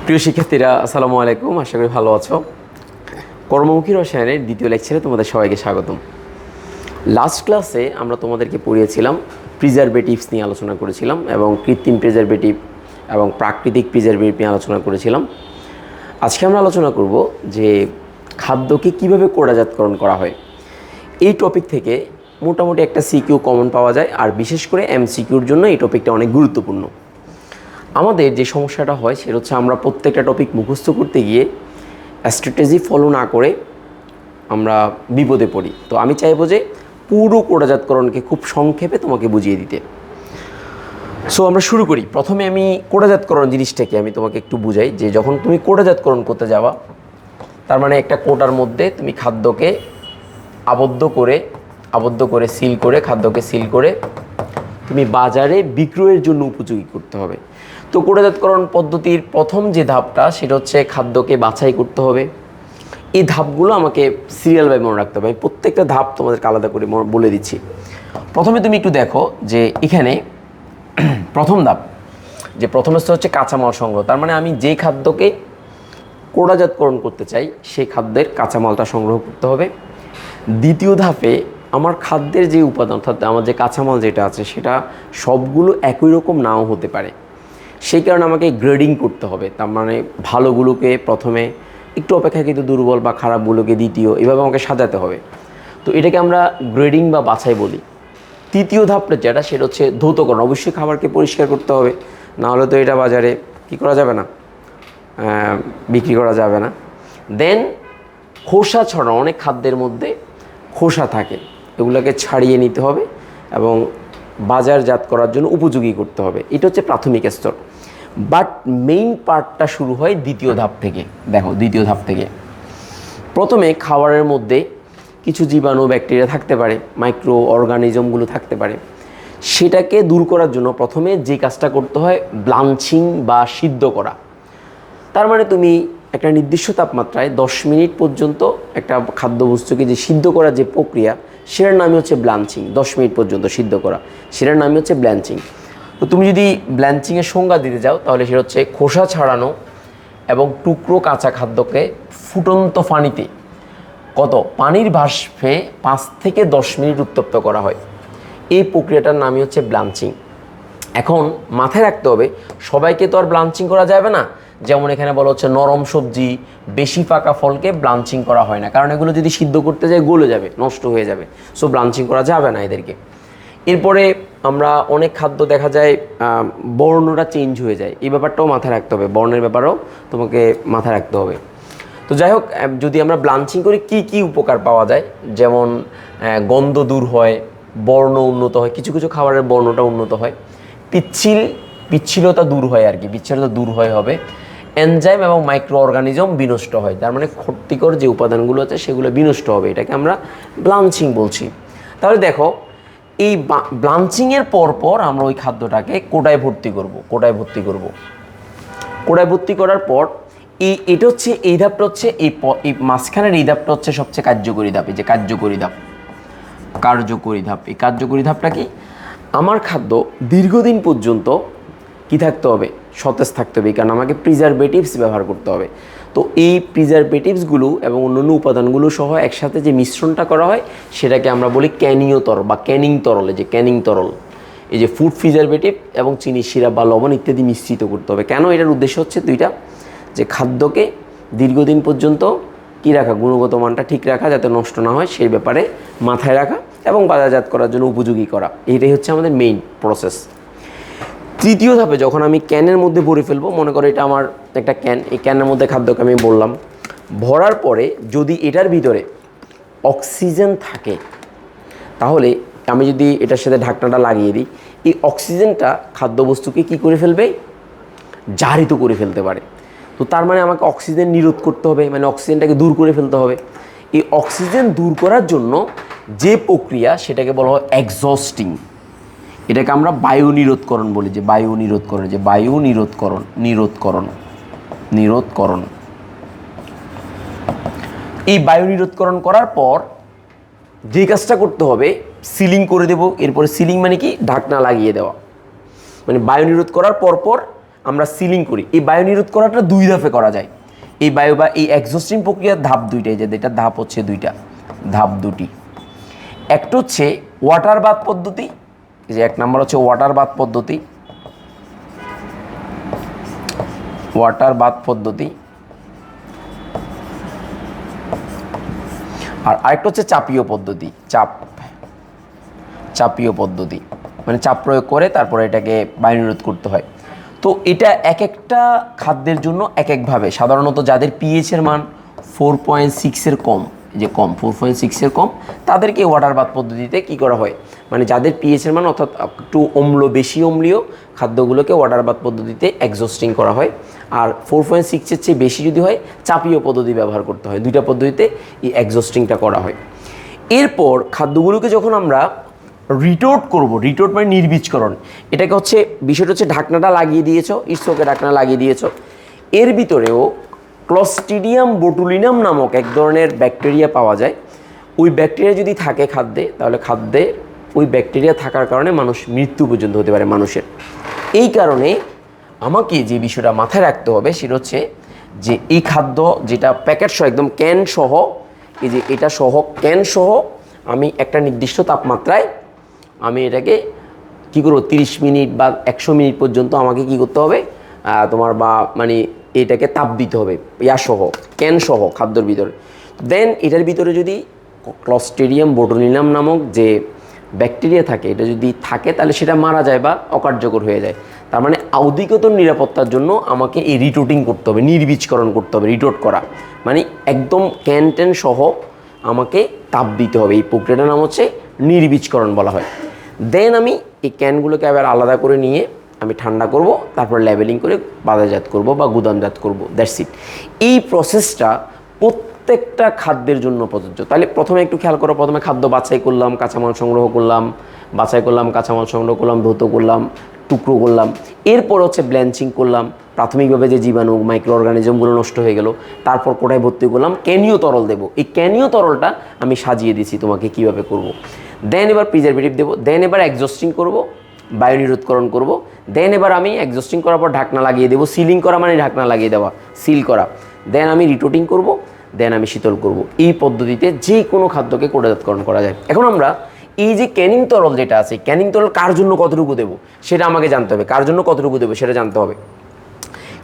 প্রিয় শিক্ষার্থীরা, আসসালামু আলাইকুম। আশা করি ভালো আছো। কর্মমুখী রসায়নের দ্বিতীয় লেকচারে তোমাদের সবাইকে স্বাগতম। লাস্ট ক্লাসে আমরা তোমাদেরকে পড়িয়েছিলাম প্রিজারভেটিভস নিয়ে আলোচনা করেছিলাম এবং কৃত্রিম প্রিজারভেটিভ এবং প্রাকৃতিক প্রিজারভেটিভ নিয়ে আলোচনা করেছিলাম। আজকে আমরা আলোচনা করব যে খাদ্যকে কিভাবে কোডাজাতকরণ করা হয়। এই টপিক থেকে মোটামুটি একটা সিকিউ কমন পাওয়া যায়, আর বিশেষ করে এমসিকিউর জন্য এই টপিকটা অনেক গুরুত্বপূর্ণ। আমাদের যে সমস্যাটা হয় সেটা হচ্ছে আমরা প্রত্যেকটা টপিক মুখস্থ করতে গিয়ে স্ট্র্যাটেজি ফলো না করে আমরা বিপদে পড়ি। তো আমি চাইবো যে পুরো কোডাজাতকরণকে খুব সংক্ষেপে তোমাকে বুঝিয়ে দিতে। সো আমরা শুরু করি। প্রথমে আমি কোডাজাতকরণ জিনিসটাকে আমি তোমাকে একটু বুঝাই যে যখন তুমি কোডাজাতকরণ করতে যাবা, তার মানে একটা কোটার মধ্যে তুমি খাদ্যকে আবদ্ধ করে সিল করে খাদ্যকে সিল করে তুমি বাজারে বিক্রয়ের জন্য উপযোগী করতে হবে। তো কোডাজাতকরণ পদ্ধতির প্রথম যে ধাপটা সেটা হচ্ছে খাদ্যকে বাছাই করতে হবে। এই ধাপগুলো আমাকে সিরিয়াল বাই মনে রাখতে হবে। আমি প্রত্যেকটা ধাপ তোমাদেরকে আলাদা করে বলে দিচ্ছি। প্রথমে তুমি একটু দেখো যে এখানে প্রথম ধাপ যে প্রথম স্তর হচ্ছে কাঁচামাল সংগ্রহ। তার মানে আমি যে খাদ্যকে কোডাজাতকরণ করতে চাই সেই খাদ্যের কাঁচামালটা সংগ্রহ করতে হবে। দ্বিতীয় ধাপে আমার খাদ্যের যে উপাদান অর্থাৎ আমার যে কাঁচামাল যেটা আছে সেটা সবগুলো একই রকম নাও হতে পারে, সেই কারণে আমাকে গ্রেডিং করতে হবে। তার মানে ভালোগুলোকে প্রথমে, একটু অপেক্ষাকৃত দুর্বল বা খারাপগুলোকে দ্বিতীয়, এভাবে আমাকে সাজাতে হবে। তো এটাকে আমরা গ্রেডিং বা বাছাই বলি। তৃতীয় ধাপটা যেটা সেটা হচ্ছে ধৌতকরণ। অবশ্যই খাবারকে পরিষ্কার করতে হবে, না হলে তো এটা বাজারে কী করা যাবে না, বিক্রি করা যাবে না। দেন খোসা ছড়ানো, অনেক খাদ্যের মধ্যে খোসা থাকে, এগুলোকে ছাড়িয়ে নিতে হবে এবং বাজারজাত করার জন্য উপযোগী করতে হবে। এটা হচ্ছে প্রাথমিক স্তর। বাট মেইন পার্টটা শুরু হয় দ্বিতীয় ধাপ থেকে। দেখো, দ্বিতীয় ধাপ থেকে প্রথমে খাবারের মধ্যে কিছু জীবাণু ব্যাকটেরিয়া থাকতে পারে, মাইক্রো অর্গানিজমগুলো থাকতে পারে। সেটাকে দূর করার জন্য প্রথমে যে কাজটা করতে হয় ব্লাঞ্চিং বা সিদ্ধ করা। তার মানে তুমি একটা নির্দিষ্ট তাপমাত্রায় 10 মিনিট পর্যন্ত একটা খাদ্যবস্তুকে যে সিদ্ধ করার যে প্রক্রিয়া সেটার নামই হচ্ছে ব্লাঞ্চিং। 10 মিনিট পর্যন্ত সিদ্ধ করা, সেটার নামই হচ্ছে ব্লাঞ্চিং। তো তুমি যদি ব্লাঞ্চিংয়ের সংজ্ঞা দিতে যাও তাহলে সেটা হচ্ছে খোসা ছাড়ানো এবং টুকরো কাঁচা খাদ্যকে ফুটন্ত পানিতে পানির বাষ্পে 5 থেকে 10 মিনিট উত্তপ্ত করা হয়। এই প্রক্রিয়াটার নামই হচ্ছে ব্লাঞ্চিং। এখন মাথায় রাখতে হবে সবাইকে তো আর ব্লাঞ্চিং করা যাবে না। যেমন এখানে বলা হচ্ছে নরম সবজি, বেশি পাকা ফলকে ব্লাঞ্চিং করা হয় না, কারণ এগুলো যদি সিদ্ধ করতে যায় গলে যাবে, নষ্ট হয়ে যাবে। সো ব্লাঞ্চিং করা যাবে না এদেরকে। এরপরে আমরা অনেক খাদ্য দেখা যায় বর্ণটা চেঞ্জ হয়ে যায়, এই ব্যাপারটাও মাথায় রাখতে হবে। বর্ণের ব্যাপারেও তোমাকে মাথায় রাখতে হবে। তো যাই হোক, যদি আমরা ব্লাঞ্চিং করি কী কী উপকার পাওয়া যায়, যেমন গন্ধ দূর হয়, বর্ণ উন্নত হয়, কিছু কিছু খাবারের বর্ণটা উন্নত হয়, পিচ্ছিলতা দূর হয়, বিচ্ছিলতা দূর হবে, এনজাইম এবং মাইক্রো অর্গানিজম বিনষ্ট হয়। তার মানে ক্ষতিকর যে উপাদানগুলো আছে সেগুলো বিনষ্ট হবে, এটাকে আমরা ব্লাঞ্চিং বলছি। তাহলে দেখো, এই ব্লাঞ্চিংয়ের পর আমরা ওই খাদ্যটাকে কোটায় ভর্তি করব। কোটায় ভর্তি করার পর এটা হচ্ছে এই ধাপটা হচ্ছে এই মাঝখানের এই ধাপটা হচ্ছে সবচেয়ে কার্যকরী ধাপ। এই যে কার্যকরী ধাপ, এই কার্যকরী ধাপটা কি, আমার খাদ্য দীর্ঘদিন পর্যন্ত কি থাকতে হবে, সতেজ থাকতে হবে, কারণ আমাকে প্রিজারভেটিভস ব্যবহার করতে হবে। তো এই প্রিজারভেটিভসগুলো এবং অন্যান্য উপাদানগুলো সহ একসাথে যে মিশ্রণটা করা হয় সেটাকে আমরা বলি ক্যানীয় তরল বা ক্যানিং তরল। এই যে ক্যানিং তরল, এই যে ফুড প্রিজারভেটিভ এবং চিনি, সিরাপ বা লবণ ইত্যাদি মিশ্রিত করতে হবে। কেন? এটার উদ্দেশ্য হচ্ছে দুইটা, যে খাদ্যকে দীর্ঘদিন পর্যন্ত কী রাখা, গুণগত মানটা ঠিক রাখা, যাতে নষ্ট না হয় সেই ব্যাপারে মাথায় রাখা এবং বাজারজাত করার জন্য উপযোগী করা। এটাই হচ্ছে আমাদের মেইন প্রসেস। তৃতীয় ধাপে যখন আমি ক্যানের মধ্যে ভরে ফেলবো, মনে করো এটা আমার একটা ক্যান, এই ক্যানের মধ্যে খাদ্যকে আমি বললাম, ভরার পরে যদি এটার ভিতরে অক্সিজেন থাকে তাহলে আমি যদি এটার সাথে ঢাকনাটা লাগিয়ে দিই, এই অক্সিজেনটা খাদ্যবস্তুকে কী করে ফেলবে, জারিত করে ফেলতে পারে। তো তার মানে আমাকে অক্সিজেন নিরোধ করতে হবে, মানে অক্সিজেনটাকে দূর করে ফেলতে হবে। এই অক্সিজেন দূর করার জন্য যে প্রক্রিয়া সেটাকে বলা হয় এক্সস্টিং। এটাকে আমরা বায়ু নিরোধকরণ বলি, যে বায়ু নিরোধকরণ। এই বায়ু নিরোধকরণ করার পর যে কাজটা করতে হবে, সিলিং করে দেব। এরপরে সিলিং মানে কি, ঢাকনা লাগিয়ে দেওয়া। মানে বায়ু নিরোধ করার পর আমরা সিলিং করি। এই বায়ু নিরোধ করাটা 2 ধাপে করা যায়। এই বায়ু বা এই এক্সস্টিং প্রক্রিয়ার ধাপ 2টাই, যে এটা ধাপ হচ্ছে 2টা, ধাপ 2টি। একটা হচ্ছে ওয়াটার বাথ পদ্ধতি, যে 1 নম্বর হচ্ছে ওয়াটার বাথ পদ্ধতি, ওয়াটার বাথ পদ্ধতি। আর আরেকটা হচ্ছে চাপীয় পদ্ধতি, চাপীয় পদ্ধতি, মানে চাপ প্রয়োগ করে তারপরে এটাকে বায়ু নিরোধ করতে হয়। তো এটা এক একটা খাদ্যের জন্য এক একভাবে, সাধারণত যাদের পিএইচের মান 4.6 কম, যে কম 4.6 কম, তাদেরকে ওয়াটার বাথ পদ্ধতিতে কি করা হয়, মানে যাদের পিএইচের মান অর্থাৎ একটু বেশি অম্লীয় খাদ্যগুলোকে ওয়াটার বাথ পদ্ধতিতে এক্সস্টিং করা হয়। আর 4.6 চেয়ে বেশি যদি হয়, চাপীয় পদ্ধতি ব্যবহার করতে হয়। 2টা পদ্ধতিতে এই এক্সস্টিংটা করা হয়। এরপর খাদ্যগুলোকে যখন আমরা রিটোর্ট করব, রিটোর্ট মানে নির্বীজকরণ, এটাকে হচ্ছে বিষয়টা হচ্ছে ঢাকনাটা লাগিয়ে দিয়েছো, ইটসোকে ঢাকনা লাগিয়ে দিয়েছো, এর ভিতরেও ক্লস্ট্রিডিয়াম বোটুলিনাম নামক এক ধরনের ব্যাকটেরিয়া পাওয়া যায়। ওই ব্যাকটেরিয়া যদি থাকে খাদ্যে, তাহলে খাদ্যে ওই ব্যাকটেরিয়া থাকার কারণে মানুষ মৃত্যু পর্যন্ত হতে পারে মানুষের। এই কারণে আমাকে যে বিষয়টা মাথায় রাখতে হবে সেটা হচ্ছে যে এই খাদ্য যেটা প্যাকেট সহ একদম ক্যান সহ, এই যে এটা সহ ক্যান সহ আমি একটা নির্দিষ্ট তাপমাত্রায় আমি এটাকে কী করবো 30 মিনিট বা 100 মিনিট পর্যন্ত আমাকে কি করতে হবে, তোমার বা মানে এটাকে তাপ দিতে হবে, সহ ক্যান সহ খাদ্যর ভিতরে। দেন এটার ভিতরে যদি ক্লস্ট্রিডিয়াম বোটুলিনাম নামক যে ব্যাকটেরিয়া থাকে, এটা যদি থাকে তাহলে সেটা মারা যায় বা অকার্যকর হয়ে যায়। তার মানে আউদিকতর নিরাপত্তার জন্য আমাকে এই রিটোটিং করতে হবে, নির্বীজকরণ করতে হবে। রিটোট করা মানে একদম ক্যান ট্যান সহ আমাকে তাপ দিতে হবে। এই প্রক্রিয়াটার নাম হচ্ছে নির্বীজকরণ বলা হয়। দেন আমি এই ক্যানগুলোকে আবার আলাদা করে নিয়ে আমি ঠান্ডা করব, তারপর লেবেলিং করে বাজারজাত করব বা গুদামজাত করব, দ্যাটস ইট। এই প্রসেসটা প্রত্যেকটা খাদ্যের জন্য প্রযোজ্য। তাহলে প্রথমে একটু খেয়াল করো, প্রথমে খাদ্য বাছাই করলাম, কাঁচামাল সংগ্রহ করলাম, বাছাই করলাম, কাঁচামাল সংগ্রহ করলাম, ধৌত করলাম, টুকরো করলাম, এরপর হচ্ছে ব্ল্যাঞ্চিং করলাম, প্রাথমিকভাবে যে জীবাণু মাইক্রো অর্গানিজমগুলো নষ্ট হয়ে গেল, তারপর কোটায় ভর্তি করলাম, ক্যানীয় তরল দেবো। এই ক্যানীয় তরলটা আমি সাজিয়ে দিছি তোমাকে কীভাবে করব। দেন এবার প্রিজারভেটিভ দেবো, দেন এবার এক্সস্টিং করব, বায়ু নিরোধকরণ করব, দেন এবার আমি এক্সস্টিং করার পর ঢাকনা লাগিয়ে দেবো। সিলিং করা মানে ঢাকনা লাগিয়ে দেওয়া, সিল করা। দেন আমি রিটোটিং করব, দেন আমি শীতল করব। এই পদ্ধতিতে যে কোনো খাদ্যকে কোটাজাতকরণ করা যায়। এখন আমরা এই যে ক্যানিং তরল যেটা আছে, ক্যানিং তরল কার জন্য কতটুকু দেবো সেটা আমাকে জানতে হবে, কার জন্য কতটুকু দেবো সেটা জানতে হবে।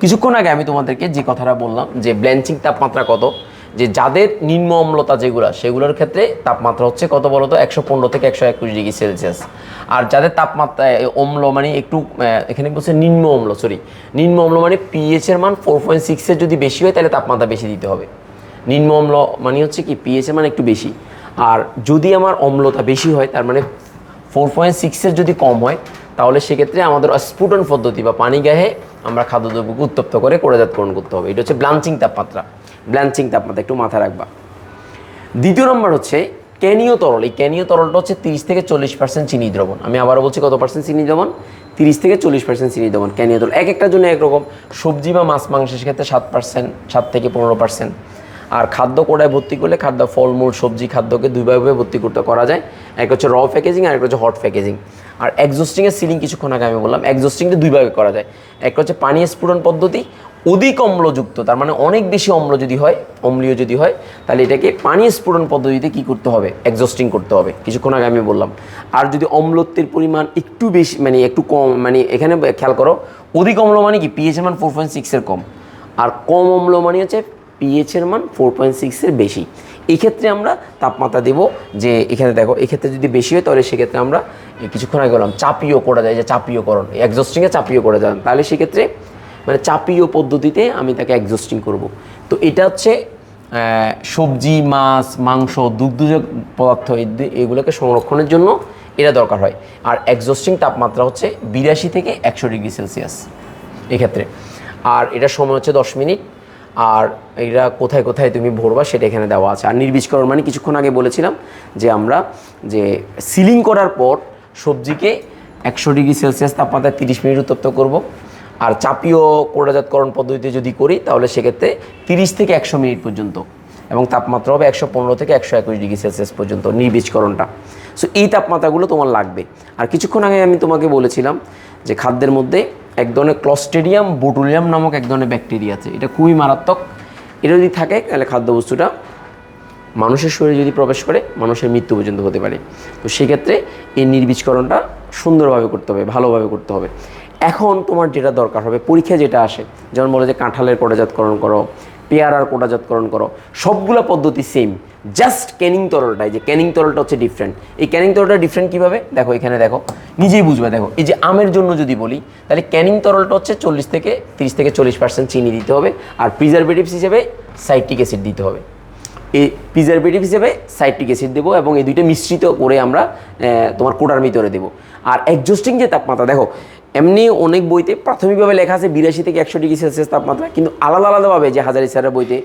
কিছুক্ষণ আগে আমি তোমাদেরকে যে কথাটা বললাম যে ব্ল্যাঞ্চিং তাপমাত্রা কত, যে যাদের নিম্ন অম্লতা যেগুলো, সেগুলোর ক্ষেত্রে তাপমাত্রা হচ্ছে কত বলো তো, 115 থেকে 121 ডিগ্রি সেলসিয়াস। আর যাদের তাপমাত্রা অম্ল মানে একটু এখানে বলছে নিম্ন অম্ল, নিম্ন অম্ল মানে পিএইচের মান 4.6 যদি বেশি হয় তাহলে তাপমাত্রা বেশি দিতে হবে। নিম্ন অম্ল মানে হচ্ছে কি পিএইচের মান একটু বেশি। আর যদি আমার অম্লতা বেশি হয়, তার মানে 4.6 যদি কম হয়, তাহলে সেক্ষেত্রে আমাদের স্ফুটন পদ্ধতি বা পানি গ্যাহে আমরা খাদ্যদ্রব্যকে উত্তপ্ত করে কোটাজাতকরণ করতে হবে। এটা হচ্ছে ব্লাঞ্চিং তাপমাত্রা। ব্লাঞ্চিং তাপমাত্রা একটু মাথায় রাখবা। দ্বিতীয় নম্বর হচ্ছে ক্যানীয় তরল। এই ক্যানীয় তরলটা হচ্ছে 30 থেকে 40% চিনি দ্রবণ। আমি আবারও বলছি কত পার্সেন্ট চিনি দ্রবণ, 30 থেকে 40% চিনি দ্রবণ ক্যানীয় তরল। এক একটার জন্য একরকম। সবজি বা মাছ মাংসের ক্ষেত্রে 7%, 7 থেকে 15%। আর খাদ্য কোটায় ভর্তি করলে খাদ্য ফলমূল সবজি খাদ্যকে দুইভাবে ভর্তি করতে করা যায়। এক হচ্ছে র প্যাকেজিং আর একটা হচ্ছে হট প্যাকেজিং। আর এক্সস্টিংয়ের সিলিং কিছুক্ষণ আগে আমি বললাম, এক্সস্টিংটা দুইভাবে করা যায়। একটা হচ্ছে পানি স্ফুটন পদ্ধতি, অধিক অম্লযুক্ত, তার মানে অনেক বেশি অম্লীয় যদি হয় তাহলে এটাকে পানি স্ফুটন পদ্ধতিতে কী করতে হবে, এক্সস্টিং করতে হবে, কিছুক্ষণ আগে আমি বললাম। আর যদি অম্লত্বের পরিমাণ একটু বেশি মানে একটু কম, মানে এখানে খেয়াল করো, অধিক অম্ল মানে কি পিএইচের মান 4.6 কম, আর কম অম্ল মানে হচ্ছে পিএইচের মান 4.6 বেশি। এই ক্ষেত্রে আমরা তাপমাত্রা দেব, যে এখানে দেখো এক্ষেত্রে যদি বেশি হয় তাহলে সেক্ষেত্রে আমরা কিছুক্ষণ আগে বললাম চাপীয় করা যায়, যে চাপীয়করণ, এক্সস্টিংয়ে চাপীয় করে যান, তাহলে সেক্ষেত্রে মানে চাপীয় পদ্ধতিতে আমি তাকে এক্সস্টিং করব। তো এটা হচ্ছে সবজি মাছ মাংস দুগ্ধজাত পদার্থ এগুলোকে সংরক্ষণের জন্য এটা দরকার হয়। আর এক্সস্টিং তাপমাত্রা হচ্ছে 82 থেকে 100 ডিগ্রি সেলসিয়াস এক্ষেত্রে। আর এটার সময় হচ্ছে 10 মিনিট। আর এরা কোথায় কোথায় তুমি ভরবা সেটা এখানে দেওয়া আছে। আর নির্বীজকরণ মানে কিছুক্ষণ আগে বলেছিলাম যে আমরা যে সিলিং করার পর সবজিকে 100 ডিগ্রি সেলসিয়াস তাপমাত্রায় 30 মিনিট উত্তপ্ত করব। আর চাপীয় কোটাজাতকরণ পদ্ধতিতে যদি করি তাহলে সেক্ষেত্রে 30 থেকে 100 মিনিট পর্যন্ত, এবং তাপমাত্রা হবে 115 থেকে 121 ডিগ্রি সেলসিয়াস পর্যন্ত নির্বীজকরণটা। সো এই তাপমাত্রাগুলো তোমার লাগবে। আর কিছুক্ষণ আগে আমি তোমাকে বলেছিলাম যে খাদ্যের মধ্যে এক ধরনের ক্লস্ট্রিডিয়াম বোটুলিয়াম নামক এক ধরনের ব্যাকটেরিয়া আছে, এটা খুবই মারাত্মক। এটা যদি থাকে তাহলে খাদ্যবস্তুটা মানুষের শরীরে যদি প্রবেশ করে মানুষের মৃত্যু পর্যন্ত হতে পারে। তো সেক্ষেত্রে এই নির্বীজকরণটা সুন্দরভাবে করতে হবে, ভালোভাবে করতে হবে। এখন তোমার যেটা দরকার হবে, পরীক্ষা যেটা আসে, যেমন বলে যে কাঁঠালের কোটাজাতকরণ করো, পেয়ারার কোটাজাতকরণ করো, সবগুলো পদ্ধতি সেম, জাস্ট ক্যানিং তরলটাই, যে ক্যানিং তরলটা হচ্ছে ডিফারেন্ট। এই ক্যানিং তরলটা ডিফারেন্ট কীভাবে দেখো, এখানে দেখো, নিজেই বুঝবে। দেখো এই যে আমের জন্য যদি বলি, তাহলে ক্যানিং তরলটা হচ্ছে 30 থেকে 40% চিনি দিতে হবে, আর প্রিজারভেটিভস হিসেবে সাইট্রিক অ্যাসিড দিতে হবে। এই প্রিজারভেটিভ হিসেবে সাইট্রিক অ্যাসিড দেবো এবং এই দুইটা মিশ্রিত করে আমরা তোমার কোটার ভিতরে দেবো। আর এক্সজস্টিং যে তাপমাত্রা, দেখো এমনি অনেক বইতে প্রাথমিকভাবে লেখা আছে 82 থেকে 100 ডিগ্রি সেলসিয়াস তাপমাত্রা, কিন্তু আলাদা আলাদাভাবে যে হাজারি স্যারের বইতে,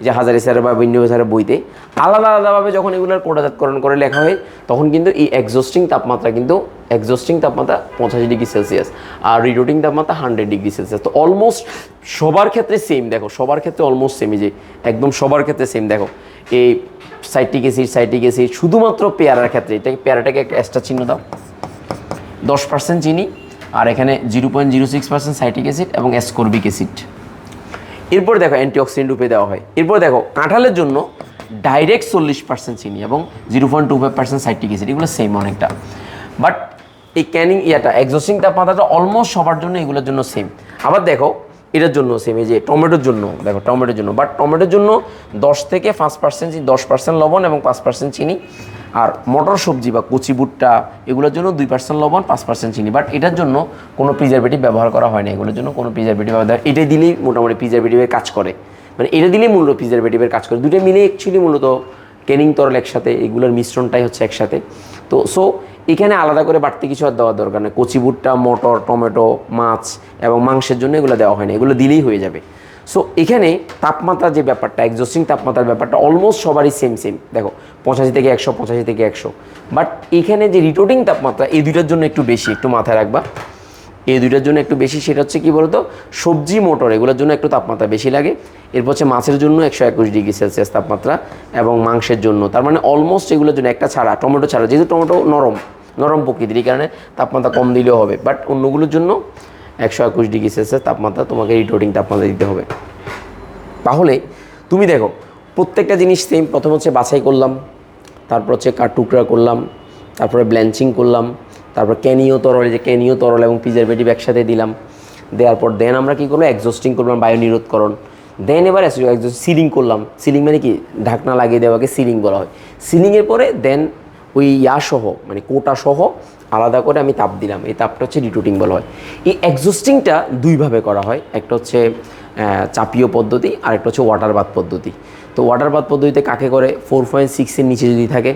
যে হাজারি স্যারের বা বিন্নু স্যারের বইতে আলাদা আলাদাভাবে যখন এগুলোর কোটাজাতকরণ করে লেখা হয়, তখন কিন্তু এই এক্সজস্টিং তাপমাত্রা 85 ডিগ্রি সেলসিয়াস আর রিডোটিং তাপমাত্রা 100 ডিগ্রি সেলসিয়াস। তো অলমোস্ট সবার ক্ষেত্রে সেম, দেখো সবার ক্ষেত্রে অলমোস্ট সেমই, যে একদম সবার ক্ষেত্রে সেম। দেখো এই সাইট্রিক অ্যাসিড শুধুমাত্র পেয়ারার ক্ষেত্রে, এটাকে পেয়ারাটাকে একটা এক্সট্রা চিহ্ন দাও, 10% চিনি, আর এখানে 0.06% সাইট্রিক অ্যাসিড এবং অ্যাসকর্বিক অ্যাসিড। এরপর দেখো অ্যান্টিঅক্সিডেন্ট রূপে দেওয়া হয়। এরপর দেখো কাঁঠালের জন্য ডাইরেক্ট 40% চিনি এবং 0.25% সাইট্রিক অ্যাসিড, এগুলো সেম অনেকটা। বাট এই ক্যানিং এক্সজস্টিং তাপমাত্রাটা অলমোস্ট সবার জন্য, এগুলোর জন্য সেম। আবার দেখো এটার জন্য সেম, এই যে টমেটোর জন্য, দেখো টমেটোর জন্য, বাট টমেটোর জন্য 10 থেকে 5% 10% লবণ এবং 5% চিনি। আর মটর সবজি বা কচি ভুট্টা এগুলোর জন্য 2% লবণ 5% চিনি, বাট এটার জন্য কোনো প্রিজারভেটিভ ব্যবহার করা হয় না, এগুলোর জন্য কোনো প্রিজারভেটিভ ব্যবহার, এটাই দিলেই মোটামুটি প্রিজারভেটিভের কাজ করে, মানে এটা দিলেই মূলত প্রিজারভেটিভের কাজ করে। দুটো মিলে অ্যাকচুয়ালি মূলত ক্যানিং তরল একসাথে, এগুলোর মিশ্রণটাই হচ্ছে একসাথে। তো সো এখানে আলাদা করে বাড়তি কিছু আর দেওয়ার দরকার নেই। কচি ভুট্টা, মটর, টমেটো, মাছ এবং মাংসের জন্য এগুলো দেওয়া হয় না, এগুলো দিলেই হয়ে যাবে। সো এখানে তাপমাত্রা যে ব্যাপারটা, এক্সজস্টিং তাপমাত্রার ব্যাপারটা অলমোস্ট সবারই সেম। দেখো 85 থেকে 100, 85 থেকে 100। বাট এখানে যে রিটোটিং তাপমাত্রা, এই দুইটার জন্য একটু বেশি, একটু মাথায় রাখবা, এই দুইটার জন্য একটু বেশি। সেটা হচ্ছে কী বলতো, সবজি মটর এগুলোর জন্য একটু তাপমাত্রা বেশি লাগে। এরপর হচ্ছে মাছের জন্য 121 ডিগ্রি সেলসিয়াস তাপমাত্রা এবং মাংসের জন্য, তার মানে অলমোস্ট এগুলোর জন্য একটা ছাড়া, টমেটো ছাড়া, যেহেতু টমেটো নরম প্রকৃতির, এই কারণে তাপমাত্রা কম দিলেও হবে। বাট অন্যগুলোর জন্য 121 ডিগ্রি সেলসিয়াস তাপমাত্রা তোমাকে রিটোটিং তাপমাত্রা দিতে হবে। তাহলে তুমি দেখো প্রত্যেকটা জিনিস সেম। প্রথম হচ্ছে বাছাই করলাম, তারপর হচ্ছে টুকরা করলাম, তারপরে ব্ল্যাঞ্চিং করলাম, তারপর ক্যানিও তরল এবং প্রিজারভেটিভ একসাথে দিলাম। দেওয়ার পর দেন আমরা কী করবো, এক্সজস্টিং করলাম, বায়ুনিরোধকরণ। দেন এবার সিলিং করলাম। সিলিং মানে কি, ঢাকনা লাগিয়ে দেওয়াকে সিলিং বলা হয়। সিলিংয়ের পরে দেন ওই সহ, মানে কোটা সহ আলাদা করে আমি তাপ দিলাম, এই তাপটা হচ্ছে রিটোটিং বলা হয়। এই এক্সজস্টিংটা দুইভাবে করা হয়, একটা হচ্ছে চাপীয় পদ্ধতি আর একটা হচ্ছে ওয়াটার বাথ পদ্ধতি। তো ওয়াটার বাথ পদ্ধতিতে কাকে করে, 4.6-এর নিচে যদি থাকে,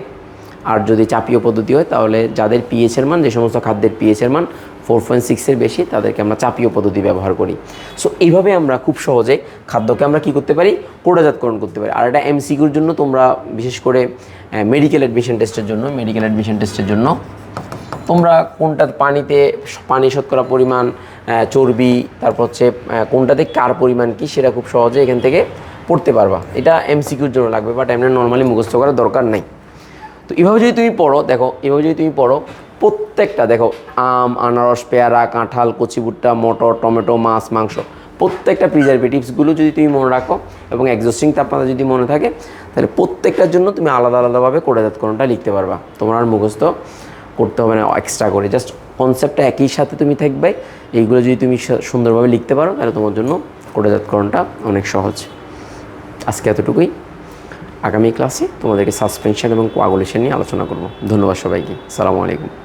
আর যদি চাপীয় পদ্ধতি হয় তাহলে যাদের পিএইচের মান, যে সমস্ত খাদ্যের পিএইচের মান 4.6-এর বেশি, তাদেরকে আমরা চাপীয় পদ্ধতি ব্যবহার করি। সো এইভাবে আমরা খুব সহজে খাদ্যকে আমরা কী করতে পারি, কোটাজাতকরণ করতে পারি। আর এটা এমসিকিউর জন্য তোমরা বিশেষ করে মেডিকেল অ্যাডমিশন টেস্টের জন্য তোমরা কোনটা পানি শতকরা পরিমাণ, চর্বি, তারপর হচ্ছে কোনটাতে কার পরিমাণ কী, সেটা খুব সহজে এখান থেকে পড়তে পারবা। এটা এমসিকিউর জন্য লাগবে, বাট এমনি নর্মালি মুখস্থ করার দরকার নাই। তো এভাবে যদি তুমি পড়ো, দেখো এভাবে যদি তুমি পড়ো, প্রত্যেকটা দেখো আম, আনারস, পেয়ারা, কাঁঠাল, কচি ভুট্টা, মটর, টমেটো, মাছ, মাংস, প্রত্যেকটা প্রিজারভেটিভসগুলো যদি তুমি মনে রাখো এবং এক্সজস্টিং তাপমাত্রা যদি মনে থাকে, তাহলে প্রত্যেকটার জন্য তুমি আলাদা আলাদাভাবে কোটাজাতকরণটা লিখতে পারবা। তোমার আর মুখস্থ করতে হবে না এক্সট্রা করে, জাস্ট কনসেপ্টটা একই সাথে তুমি থাকবে। এইগুলো যদি তুমি সুন্দরভাবে লিখতে পারো, তাহলে তোমার জন্য কোটাজাতকরণটা অনেক সহজ। আজকে এতটুকুই। আগামী ক্লাসে তোমাদেরকে সাসপেনশন এবং কোয়াগুলেশন নিয়ে আলোচনা করব। ধন্যবাদ সবাইকে। আসসালামু আলাইকুম।